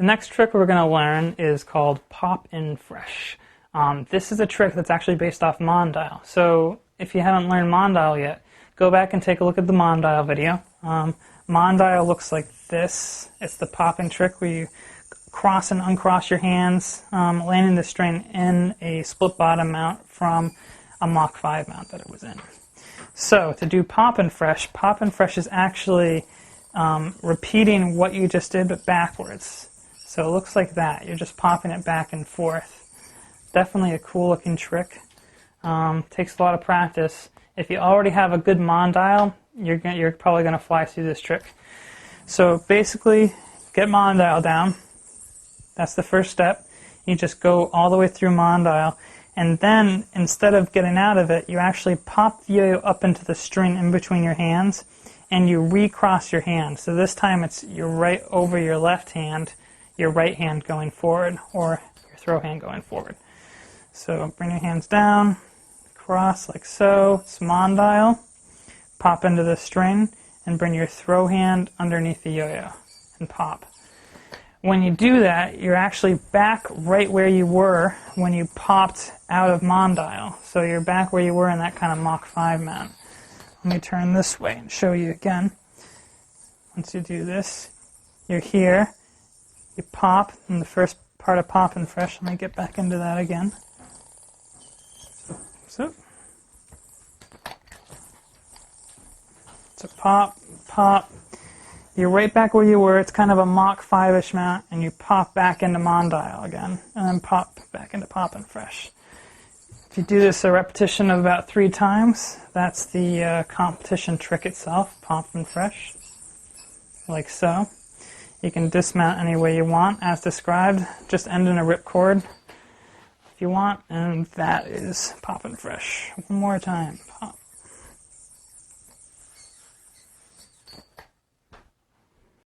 The next trick we're going to learn is called Pop in Fresh. This is a trick that's actually based off Mondial. So if you haven't learned Mondial yet, go back and take a look at the Mondial video. Mondial looks like this. It's the popping trick where you cross and uncross your hands, landing the string in a split bottom mount from a Mach 5 mount that it was in. So to do Pop in Fresh is actually repeating what you just did but backwards. So it looks like that. You're just popping it back and forth. Definitely a cool looking trick. Takes a lot of practice. If you already have a good Mondial, you're probably going to fly through this trick. So basically, get Mondial down. That's the first step. You just go all the way through Mondial, and then instead of getting out of it, you actually pop the yo-yo up into the string in between your hands, and you recross your hand. So this time you're right over your left hand, your right hand going forward, or your throw hand going forward. So bring your hands down, cross like so, it's Mondial, pop into the string, and bring your throw hand underneath the yo-yo, and pop. When you do that, you're actually back right where you were when you popped out of Mondial. So you're back where you were in that kind of Mach 5 mount. Let me turn this way and show you again. Once you do this, you're here, you pop, in the first part of Pop in Fresh. Let me get back into that again. So pop, pop. You're right back where you were. It's kind of a Mach 5-ish mount, and you pop back into Mondial again, and then pop back into Pop in Fresh. If you do this a repetition of about 3 times, that's the competition trick itself, Pop in Fresh, like so. You can dismount any way you want, as described. Just end in a ripcord if you want, and that is Pop in Fresh. One more time, pop.